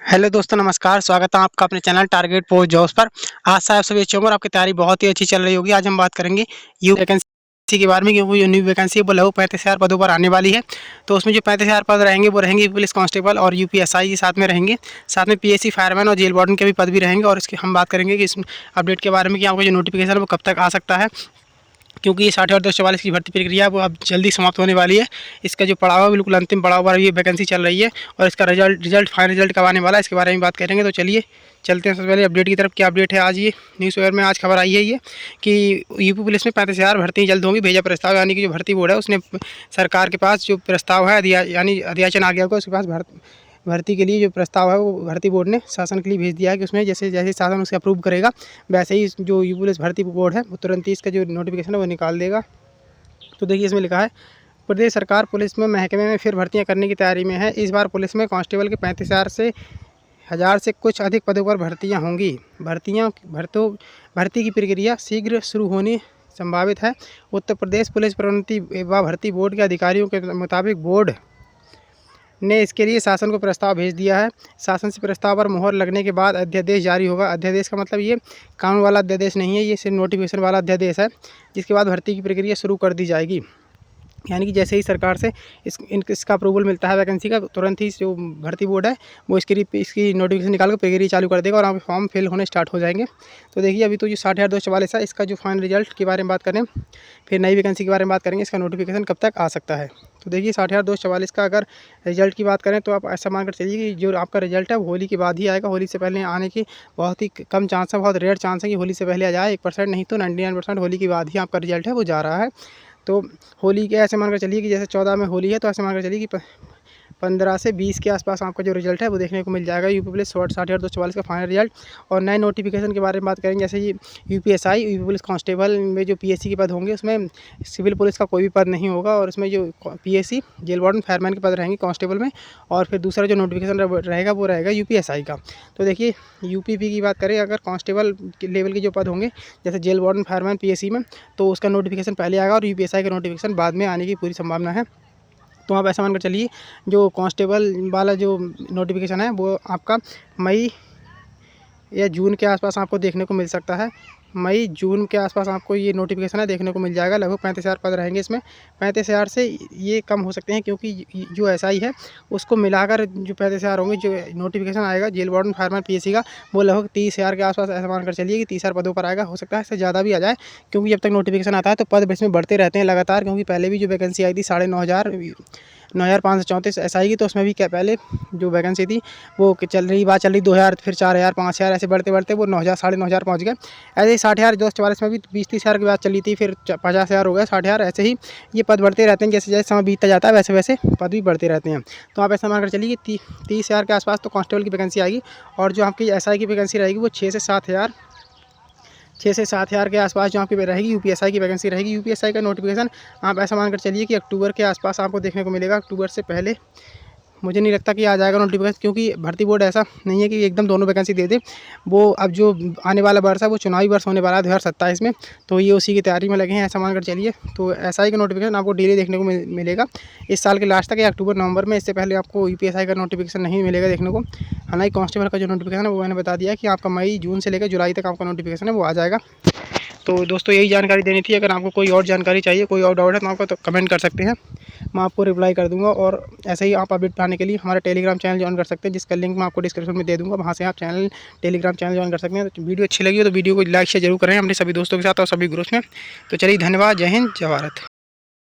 Hello दोस्तों, नमस्कार। स्वागत है आपका अपने चैनल टारगेट पोस्ट जॉब्स पर। आशा है आप सभी अच्छे होंगे और आपकी तैयारी बहुत ही अच्छी चल रही होगी। आज हम बात करेंगे यू वैकेंसी के बारे में, क्योंकि जो न्यू वैकेंसी है वो लगभग 35,000 पदों पर आने वाली है। तो उसमें जो 35,000 पद रहेंगे वो रहेंगे पुलिस कांस्टेबल और यूपीएसआई के साथ में रहेंगे। साथ में पीएससी फायरमैन और जेल वार्डन के भी पद भी रहेंगे। और इसकी हम बात करेंगे कि इस अपडेट के बारे में कि आपका जो नोटिफिकेशन है वो कब तक आ सकता है, क्योंकि ये 60,244 की भर्ती प्रक्रिया है वो अब जल्दी समाप्त होने वाली है। इसका जो पड़ाव है बिल्कुल अंतिम पड़ाव पर ये वैकेंसी चल रही है और इसका फाइनल रिजल्ट कब आने वाला है इसके बारे में बात करेंगे। तो चलिए चलते हैं सबसे पहले अपडेट की तरफ। क्या अपडेट है आज ये न्यूज़ पेपर में आज खबर आई है ये कि यूपी पुलिस में 35,000 भर्ती जल्द होंगी। भेजा प्रस्ताव, यानी कि जो भर्ती बोर्ड है उसने सरकार के पास जो प्रस्ताव है यानी अध्याचन आ गया होगा, उसके पास भर्ती के लिए जो प्रस्ताव है वो भर्ती बोर्ड ने शासन के लिए भेज दिया है कि उसमें जैसे जैसे शासन उसे अप्रूव करेगा वैसे ही जो यूपी पुलिस भर्ती बोर्ड है वो तुरंत ही इसका जो नोटिफिकेशन है वो निकाल देगा। तो देखिए इसमें लिखा है, प्रदेश सरकार पुलिस में महकमे में फिर भर्तियां करने की तैयारी में है। इस बार पुलिस में कांस्टेबल के 35,000 से कुछ अधिक पदों पर भर्तियां होंगी। भर्ती की प्रक्रिया शीघ्र शुरू होनी संभावित है। उत्तर प्रदेश पुलिस प्रोन्नति व भर्ती बोर्ड के अधिकारियों के मुताबिक बोर्ड ने इसके लिए शासन को प्रस्ताव भेज दिया है। शासन से प्रस्ताव पर मुहर लगने के बाद अध्यादेश जारी होगा। अध्यादेश का मतलब ये कानून वाला अध्यादेश नहीं है, ये सिर्फ नोटिफिकेशन वाला अध्यादेश है, जिसके बाद भर्ती की प्रक्रिया शुरू कर दी जाएगी। यानी कि जैसे ही सरकार से इसका अप्रूवल मिलता है वैकेंसी का, तुरंत ही जो भर्ती बोर्ड है वो इसकी नोटिफिकेशन निकाल कर प्रक्रिया चालू कर देगा और वहाँ पे फॉर्म फिल होने स्टार्ट हो जाएंगे। तो देखिए अभी तो जो 60,244 है इसका जो फाइनल रिजल्ट के बारे में बात करें, फिर नई वैकेंसी के बारे में बात करेंगे, इसका नोटिफिकेशन कब तक आ सकता है। तो देखिए 60,244 का अगर रिजल्ट की बात करें तो आप ऐसा मानकर चलिए कि जो आपका रिजल्ट है वो होली के बाद ही आएगा। होली से पहले आने की बहुत ही कम चांस है, बहुत रेयर चांस है कि होली से पहले आ जाए। 1% नहीं तो 99% होली के बाद ही आपका रिजल्ट है वो जा रहा है। तो होली के ऐसे मानकर चलिए कि जैसे 14 में होली है, तो ऐसे मानकर चलिए कि 15 से 20 के आसपास आपका जो रिजल्ट है वो देखने को मिल जाएगा। यूपी पुलिस 60,244 का फाइनल रिजल्ट। और नए नोटिफिकेशन के बारे में बात करेंगे, जैसे ये यूपीएसआई यूपी पुलिस कांस्टेबल में जो पीएससी के पद होंगे उसमें सिविल पुलिस का कोई भी पद नहीं होगा। और उसमें जो पीएससी जेल वार्डन फायरमैन के पद रहेंगे कांस्टेबल में। और फिर दूसरा जो नोटिफिकेशन रहेगा वो रहेगा यूपीएसआई का। तो देखिए यूपीपी की बात करें, अगर कांस्टेबल लेवल के जो पद होंगे जैसे जेल वार्डन फायरमैन पीएससी में, तो उसका नोटिफिकेशन पहले आएगा और यूपीएसआई का नोटिफिकेशन बाद में आने की पूरी संभावना है। तो आप ऐसा मानकर चलिए जो कांस्टेबल वाला जो नोटिफिकेशन है वो आपका मई या जून के आसपास आपको देखने को मिल सकता है। मई जून के आसपास आपको ये नोटिफिकेशन है देखने को मिल जाएगा। लगभग 35,000 पद रहेंगे इसमें। 35,000 से ये कम हो सकते हैं, क्योंकि जो एसआई है उसको मिलाकर जो 35,000 होंगे, जो नोटिफिकेशन आएगा जेल वार्डन फायरमैन पीएससी का, वो लगभग 30,000 के आसपास ऐसा मानकर चलिए कि 30,000 पदों पर आएगा। हो सकता है इससे ज़्यादा भी आ जाए, क्योंकि जब तक नोटिफिकेशन आता है तो पद इसमें बढ़ते रहते हैं लगातार। क्योंकि पहले भी जो वैकेंसी आई थी 9,534 एसआई की, तो उसमें भी क्या पहले जो वैकेंसी थी वो चल रही 2,000, फिर 4,000, 5,000 ऐसे बढ़ते बढ़ते वो 9,000 9,500 पहुँच गए। ऐसे ही 60,244 में भी 20-30,000 की बात चली थी, फिर 50,000 हो गए, 60,000। ऐसे ही ये पद बढ़ते रहते हैं, जैसे जैसे समय बीतता जाता है वैसे वैसे पद भी बढ़ते रहते हैं। तो आप ऐसा मानकर चलिए कि 30,000 के आसपास तो कांस्टेबल की वैकेंसी आएगी। और जो आपकी एसआई की वैकेंसी रहेगी वो 6 से 7,000 के आसपास जो आपकी रहेगी यूपीएसआई की वैकेंसी रहेगी। यूपीएसआई का नोटिफिकेशन आप ऐसा मानकर चलिए कि अक्टूबर के आसपास आपको देखने को मिलेगा। अक्टूबर से पहले मुझे नहीं लगता कि आ जाएगा नोटिफिकेशन, क्योंकि भर्ती बोर्ड ऐसा नहीं है कि एकदम दोनों वैकेंसी दे दे। वो अब जो आने वाला वर्ष है वो चुनावी वर्ष होने वाला है 2027 में, तो ये उसी की तैयारी में लगे हैं ऐसा मानकर चलिए। तो एसआई का नोटिफिकेशन आपको डेली देखने को मिलेगा इस साल के लास्ट तक या अक्टूबर नवंबर में। इससे पहले आपको यूपीएसआई का नोटिफिकेशन नहीं मिलेगा देखने को। हालांकि कांस्टेबल का जो नोटिफिकेशन है वो मैंने बता दिया कि आपका मई जून से लेकर जुलाई तक आपका नोटिफिकेशन है वो आ जाएगा। तो दोस्तों यही जानकारी देनी थी। अगर आपको कोई और जानकारी चाहिए, कोई और डाउट है तो आपको तो कमेंट कर सकते हैं, मैं आपको रिप्लाई कर दूंगा। और ऐसे ही आप अपडेट पाने के लिए हमारा टेलीग्राम चैनल ज्वाइन कर सकते हैं, जिसका लिंक मैं आपको डिस्क्रिप्शन में दे दूंगा। वहाँ से आप टेलीग्राम चैनल ज्वाइन कर सकते हैं। तो वीडियो अच्छी लगी हो तो वीडियो को लाइक शेयर जरूर करें अपने सभी दोस्तों के साथ और सभी ग्रुप्स में। तो चलिए धन्यवाद, जय हिंद, जय भारत।